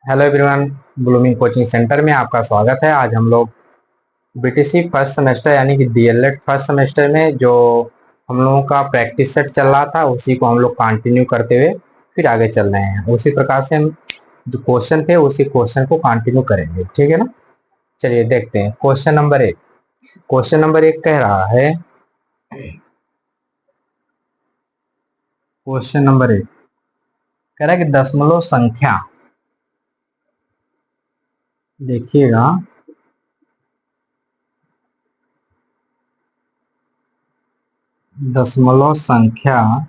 Hello everyone. Blooming coaching centre में आपका स्वागत है। आज हम लोग बीटीसी फर्स्ट सेमेस्टर यानी कि डीएलएड फर्स्ट सेमेस्टर में जो हम लोगों का प्रैक्टिस सेट चल रहा था उसी को हम लोग कंटिन्यू करते हुए फिर आगे चल रहे हैं। उसी प्रकार से हम जो क्वेश्चन थे उसी क्वेश्चन को कंटिन्यू करेंगे, ठीक है ना। चलिए देखते हैं क्वेश्चन नंबर 1। क्वेश्चन नंबर 1 कह रहा है, क्वेश्चन नंबर 1 कह रहा है कि दशमलव संख्या, देखिएगा, दशमलव संख्या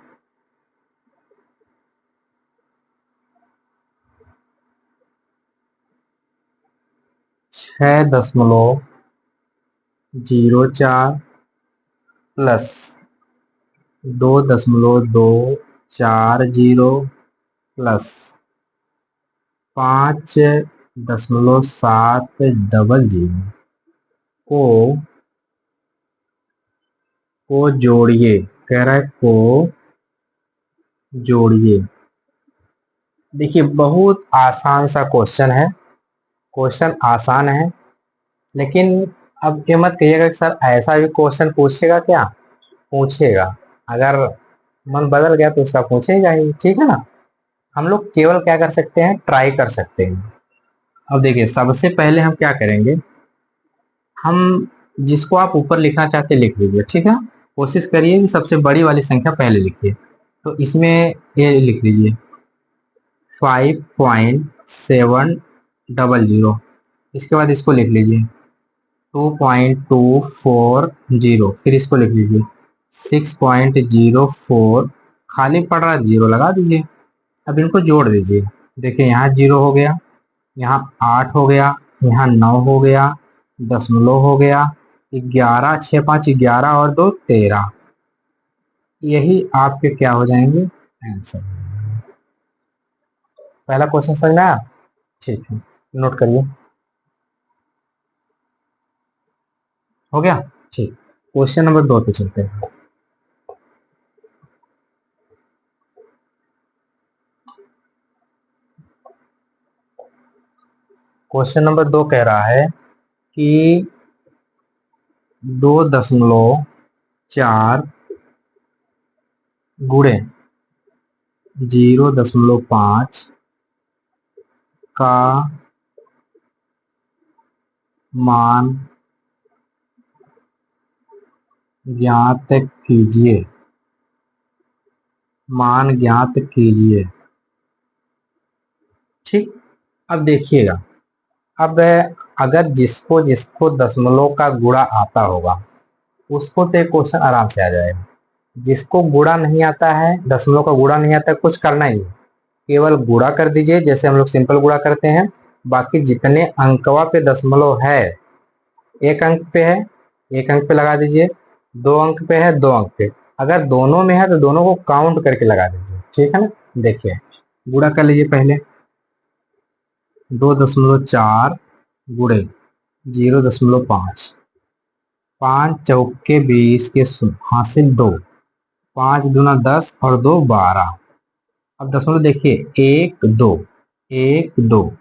6.04 प्लस 2.240 प्लस 5.700 को जोड़िए। कह रहा है को जोड़िए। देखिए बहुत आसान सा क्वेश्चन है, क्वेश्चन आसान है, लेकिन अब ये मत कहिएगा कि सर ऐसा भी क्वेश्चन पूछेगा क्या। पूछेगा, अगर मन बदल गया तो उसका पूछेगा ही, ठीक है ना। हम लोग केवल क्या कर सकते हैं, ट्राई कर सकते हैं। अब देखिए सबसे पहले हम क्या करेंगे, हम जिसको आप ऊपर लिखना चाहते लिख लीजिए, ठीक है। कोशिश करिए कि सबसे बड़ी वाली संख्या पहले लिखिए। तो इसमें ये लिख लीजिए 5.700। इसके बाद इसको लिख लीजिए 2.240। फिर इसको लिख लीजिए 6.04। खाली पड़ रहा जीरो लगा दीजिए। अब इनको जोड़ दीजिए। देखिए यहाँ जीरो हो गया, यहाँ 8 हो गया, यहाँ 9 हो गया, दशमलव हो गया, 11, 6 5 11 और 2 13। यही आपके क्या हो जाएंगे, आंसर। पहला क्वेश्चन समझ में आया, ठीक है, नोट करिए। हो गया, ठीक। क्वेश्चन नंबर 2 पे चलते हैं। क्वेश्चन नंबर 2 कह रहा है कि 2.4 गुणे 0.5 का मान ज्ञात कीजिए। मान ज्ञात कीजिए, ठीक। अब देखिएगा, अब अगर जिसको जिसको दशमलव का गुणा आता होगा उसको तो क्वेश्चन आराम से आ जाएगा। जिसको गुणा नहीं आता है, दशमलव का गुणा नहीं आता है, कुछ करना ही है, केवल गुणा कर दीजिए जैसे हम लोग सिंपल गुणा करते हैं। बाकी जितने अंकवा पे दशमलव है, एक अंक पे है एक अंक पे लगा दीजिए, 2 अंक पे है 2 अंक पे। अगर दोनों में है तो दोनों को काउंट करके लगा दीजिए, ठीक है ना। देखिए गुणा कर लीजिए पहले, 2.4 गुणे 0.5। 5 चौके 20 के हासिल 2, 5 दूना 10 और 2 12। अब दशमलव देखिए 1 2, 1 2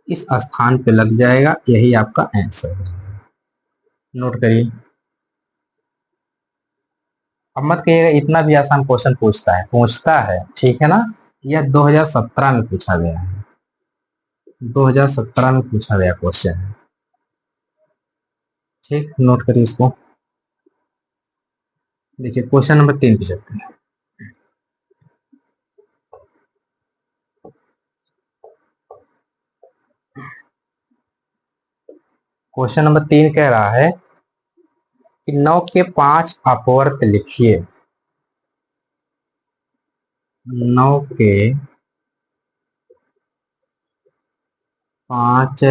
इस स्थान पे लग जाएगा, यही आपका आंसर है। नोट करिए। अब मत कहिएगा इतना भी आसान क्वेश्चन पूछता है, ठीक है ना। यह 2017 में पूछा गया है, 2017 में पूछा गया क्वेश्चन है, ठीक। नोट करिए इसको। देखिए क्वेश्चन नंबर 3 पे चलते हैं। क्वेश्चन नंबर 3 कह रहा है कि 9 के 5 अपवर्त लिखिए। 9 के 5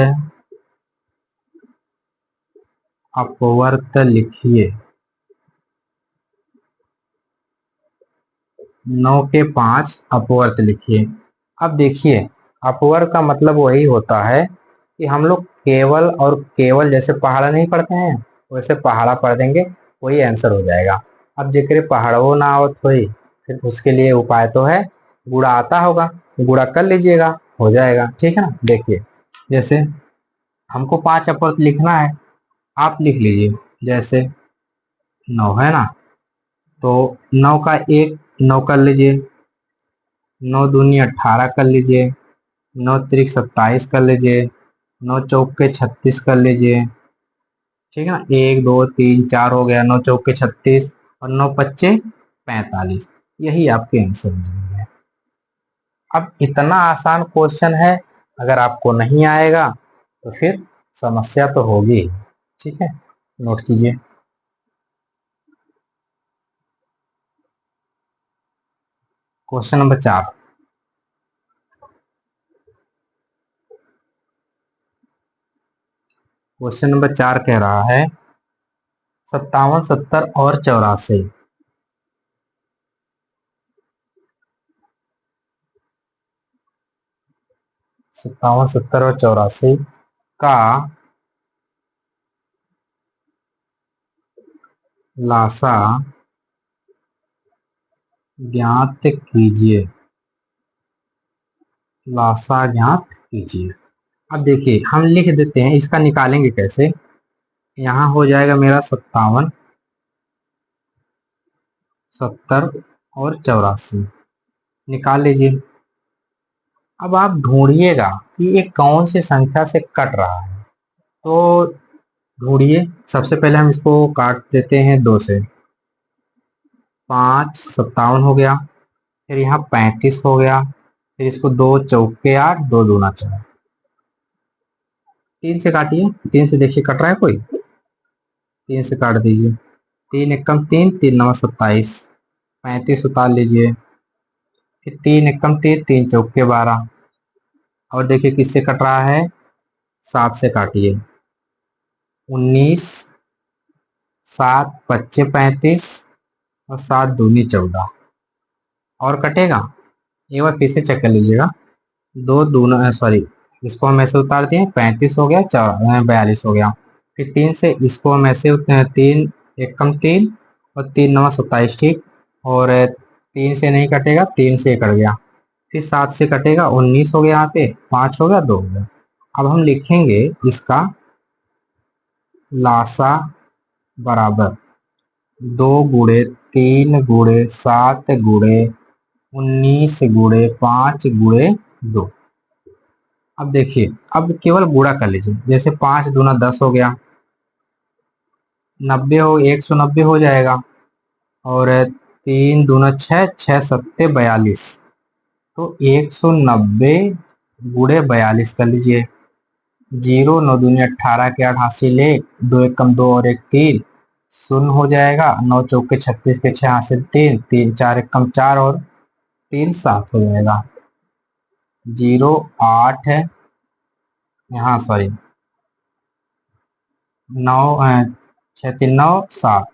अपवर्त लिखिए। 9 के 5 अपवर्त लिखिए। अब देखिए अपवर्त का मतलब वही होता है कि हम लोग केवल और केवल जैसे पहाड़ा नहीं पढ़ते हैं वैसे पहाड़ा पढ़ देंगे, वही आंसर हो जाएगा। अब जेकरे पहाड़ो ना आवत हुई फिर उसके लिए उपाय तो है, गुड़ा आता होगा, गुड़ा कर लीजिएगा। हो जाएगा। ठीक है ना, देखिए जैसे हमको 5 अपवर्त लिखना है, आप लिख लीजिए। जैसे 9 है ना, तो 9 का एक 9 कर लीजिए, 9 दूनी 18 कर लीजिए, 9 त्रिक 27 कर लीजिए, 9 चौके 36 कर लीजिए। ठीक है ना, 1 2 3 4 हो गया, 9 चौके 36 और 9 पच्चे 45। यही आपके आंसर हो जाएंगे। अब इतना आसान क्वेश्चन है, अगर आपको नहीं आएगा तो फिर समस्या तो होगी। ठीक है, नोट कीजिए। Question number 4। क्वेश्चन नंबर 4 कह रहा है 57 70 और 84। 57 70 और 84 का लासा ज्ञात कीजिए। लासा ज्ञात कीजिए। अब देखिए हम लिख देते हैं, इसका निकालेंगे कैसे। यहाँ हो जाएगा मेरा 57 70 और 84, निकाल लीजिए। अब आप ढूंढिएगा कि ये कौन सी संख्या से कट रहा है, तो ढूंढिए। सबसे पहले हम इसको काट देते हैं 2 से। 5 57 हो गया, फिर यहाँ 35 हो गया, फिर इसको 2 चौके 8 2 दूना 4। 3 से काटिए, 3 से देखिए कट रहा है कोई, 3 से काट दीजिए। 3 एकम 3 3 नवा 27, 35 उतार लीजिए। फिर 3 एकम 3 3 चौके 12, और देखिए किससे कट रहा है, 7 से काटिए। 19 7 पच्चे 35 और 7 दूनी 14। और कटेगा, एक बार फिर से चेक कर लीजिएगा। दो दूना सॉरी, इसको हम ऐसे उतार दिए, 35 हो गया, 42 हो गया। फिर 3 से इसको हम ऐसे 3 एक कम 3 और 3 नवा 27। ठीक, और 3 से नहीं कटेगा, 3 से कट गया। फिर 7 से कटेगा, 19 हो गया, यहाँ पे 5 हो गया, 2 हो गया। अब हम लिखेंगे इसका लासा बराबर 2 गुणे 3 गुणे 7 गुणे 19 गुणे 5 गुणे 2। अब देखिए, अब केवल गुणा कर लीजिए। जैसे 5 दूना 10 हो गया, 90 हो 190 हो जाएगा, और 3 दूना 6 6 सत्ते 42। तो 190 गुणे 42 कर लीजिए। 0 9 दूनी 18 के 8 हासिल 1, 2 एक कम 2 और एक 3 शून्य हो जाएगा। 9 चौके 36 के 6 हासिल 3 3 4 एक कम 4 और 3 7 हो जाएगा। 0 8 है यहाँ, सॉरी 9 6 3 9 7।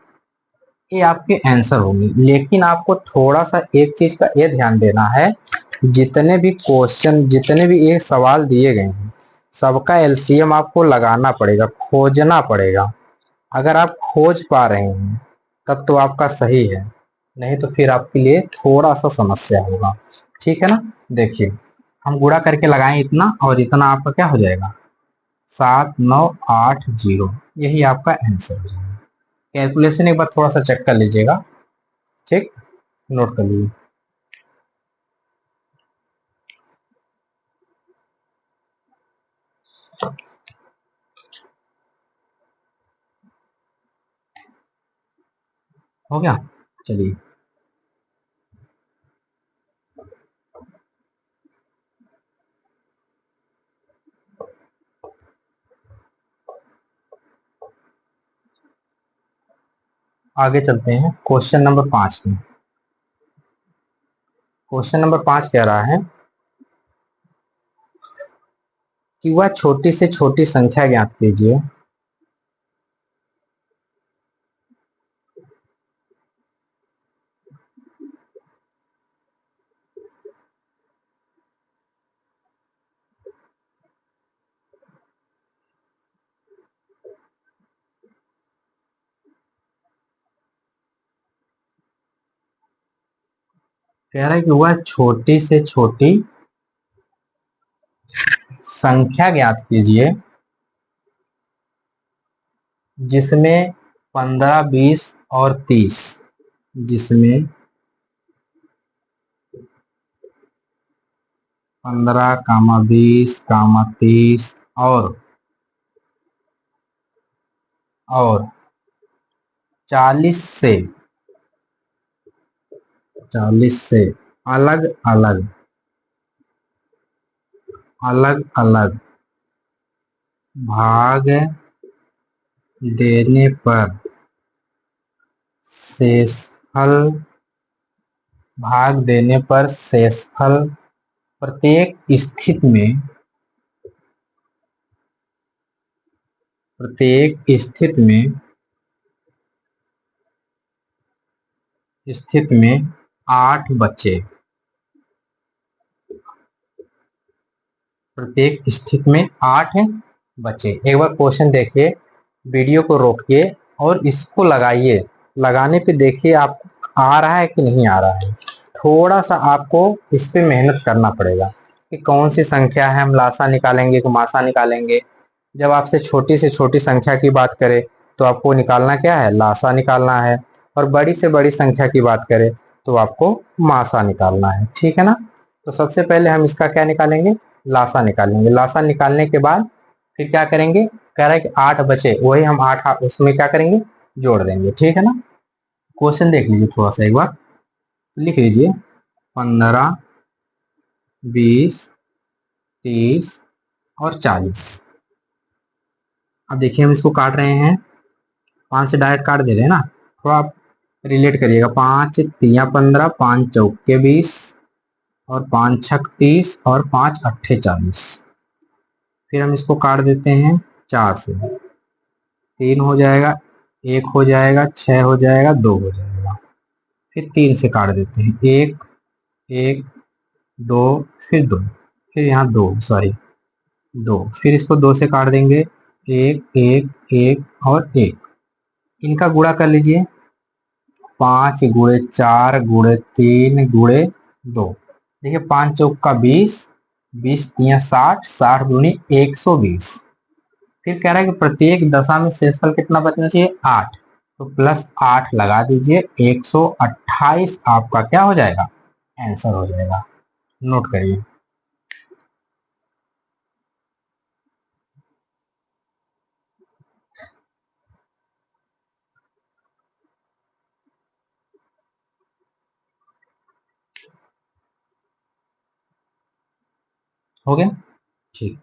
ये आपके आंसर होंगे। लेकिन आपको थोड़ा सा एक चीज का ये ध्यान देना है, जितने भी क्वेश्चन जितने भी ये सवाल दिए गए हैं, सबका एलसीएम आपको लगाना पड़ेगा, खोजना पड़ेगा। अगर आप खोज पा रहे हैं तब तो आपका सही है, नहीं तो फिर आपके लिए थोड़ा सा समस्या होगा। ठीक है ना, देखिए हम गुणा करके लगाएं इतना, और इतना आपका क्या हो जाएगा, 7980। यही आपका आंसर हो जाएगा। कैलकुलेशन एक बार थोड़ा सा चेक कर लीजिएगा। ठीक, नोट कर लीजिए। हो गया, चलिए आगे चलते हैं क्वेश्चन नंबर 5 में। क्वेश्चन नंबर 5 कह रहा है कि वह छोटी से छोटी संख्या ज्ञात कीजिए। कह रहा है कि वह छोटी से छोटी संख्या ज्ञात कीजिए जिसमें 15, 20 और 30, जिसमें 15, 20, 30 और 40 से अलग अलग भाग देने पर शेषफल प्रत्येक स्थिति में 8 बचे। प्रत्येक स्थिति में 8 बचे। एक बार क्वेश्चन देखिए, वीडियो को रोकिए और इसको लगाइए। लगाने पे देखिए आप आ रहा है कि नहीं आ रहा है। थोड़ा सा आपको इस पे मेहनत करना पड़ेगा कि कौन सी संख्या है, हम लासा निकालेंगे कि मासा निकालेंगे। जब आपसे छोटी से छोटी संख्या की बात करें तो आपको निकालना क्या है, लासा निकालना है, और बड़ी से बड़ी संख्या की बात करें तो आपको मासा निकालना है। ठीक है ना। तो सबसे पहले हम इसका क्या निकालेंगे, लासा निकालेंगे। लासा निकालने के बाद फिर क्या करेंगे, कह रहा है कि 8 बचे, वही हम 8 उसमें क्या करेंगे, जोड़ देंगे। ठीक है ना। क्वेश्चन देख लीजिए थोड़ा सा एक बार, लिख लीजिए 15, 20, 30 और 40। अब देखिए हम इसको काट रहे हैं, 5 से डायरेक्ट काट दे रहे हैं ना। थोड़ा आप रिलेट करिएगा, 5 तिया 15, 5 चौके 20 और 5 छक 30 और 5 अट्ठे 40। फिर हम इसको काट देते हैं 4 से, 3 हो जाएगा, 1 हो जाएगा, 6 हो जाएगा, 2 हो जाएगा। फिर 3 से काट देते हैं, 1, 1, 2, फिर 2, फिर यहाँ 2, सॉरी 2, फिर इसको 2 से काट देंगे, 1, 1, 1 और 1। इनका गुणा कर लीजिए, 5 गुणे 4 गुणे 3 गुणे 2। देखिए 5 चौक का 20, 20 तिया 60, 60 दूनी 120। फिर कह रहा है कि प्रत्येक दशा में शेषफल कितना बचना चाहिए, 8। तो प्लस 8 लगा दीजिए, 128 आपका क्या हो जाएगा, आंसर हो जाएगा। नोट करिए। हो गया। ठीक।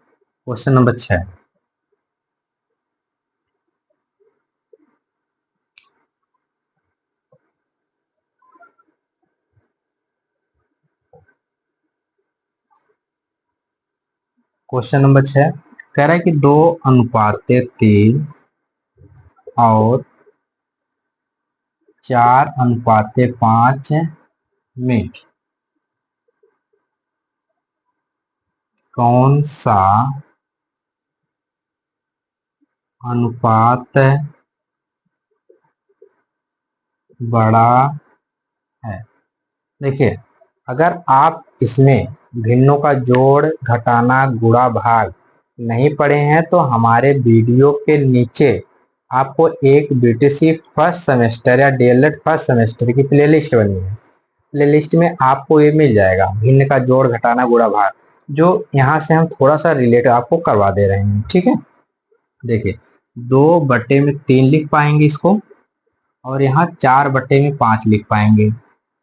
Question number 6। क्वेश्चन नंबर 6 कह रहा है कि 2:3 और 4:5 में कौन सा अनुपात बड़ा है। देखिए अगर आप इसमें भिन्नों का जोड़ घटाना गुणा भाग नहीं पढ़े हैं तो हमारे वीडियो के नीचे आपको एक बीटीसी फर्स्ट सेमेस्टर या डीएलएड फर्स्ट सेमेस्टर की प्लेलिस्ट बनी है। प्लेलिस्ट में आपको ये मिल जाएगा, भिन्न का जोड़ घटाना गुणा भाग, जो यहाँ से हम थोड़ा सा रिलेट आपको करवा दे रहे हैं। ठीक है। देखिए 2/3 लिख पाएंगे इसको, और यहाँ 4/5 लिख पाएंगे।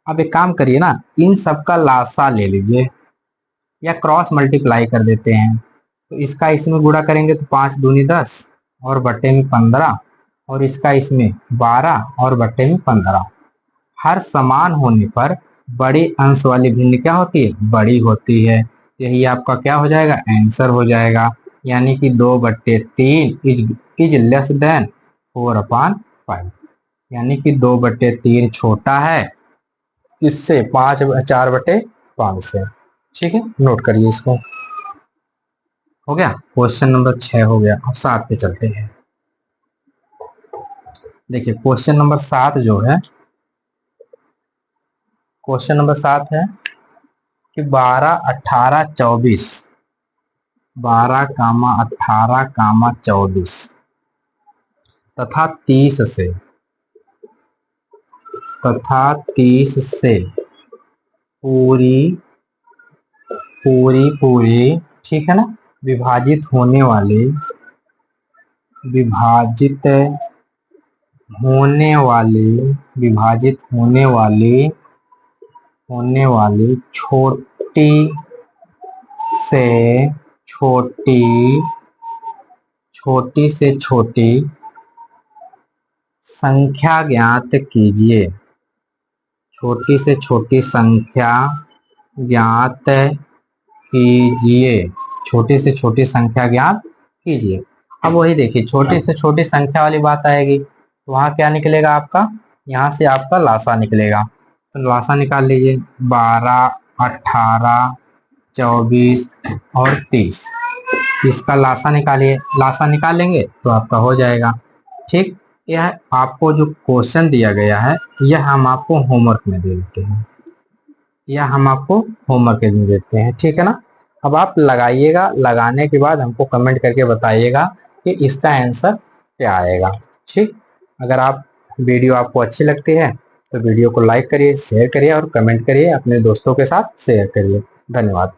अब एक काम करिए ना, इन सबका लासा ले लीजिए या क्रॉस मल्टीप्लाई कर देते हैं। तो इसका इसमें गुणा करेंगे तो 5 दूनी 10 और बट्टे में 15, और इसका इसमें 12 और बट्टे में 15। हर समान होने पर बड़ी अंश वाली भिन्न क्या होती है, बड़ी होती है। यही आपका क्या हो जाएगा, आंसर हो जाएगा। यानी कि 2/3 इज लेस देन 4/5, यानी कि 2/3 छोटा है किससे, 4/5 से। ठीक है, नोट करिए इसको। हो गया, क्वेश्चन नंबर 6 हो गया। अब 7 पे चलते हैं। देखिए क्वेश्चन नंबर 7 जो है, क्वेश्चन नंबर 7 है कि 12, 18, 24 12, 18, 24 तथा 30 से पूरी पूरी पूरी, ठीक है ना, विभाजित होने वाली विभाजित होने वाली छोटी से छोटी संख्या ज्ञात कीजिए। छोटी से छोटी संख्या ज्ञात कीजिए। छोटी से छोटी संख्या ज्ञात कीजिए। अब वही देखिए, छोटी से छोटी संख्या वाली बात आएगी तो वहां क्या निकलेगा आपका, यहाँ से आपका लासा निकलेगा। तो लासा निकाल लीजिए, 12, 18, 24 और 30। इसका लासा निकालिए, लासा निकालेंगे तो आपका हो जाएगा। ठीक, यह आपको जो क्वेश्चन दिया गया है यह हम आपको होमवर्क में दे देते हैं, ठीक है ना। अब आप लगाइएगा, लगाने के बाद हमको कमेंट करके बताइएगा कि इसका आंसर क्या आएगा। ठीक, अगर आप वीडियो आपको अच्छी लगती है तो वीडियो को लाइक करिए, शेयर करिए और कमेंट करिए, अपने दोस्तों के साथ शेयर करिए। धन्यवाद।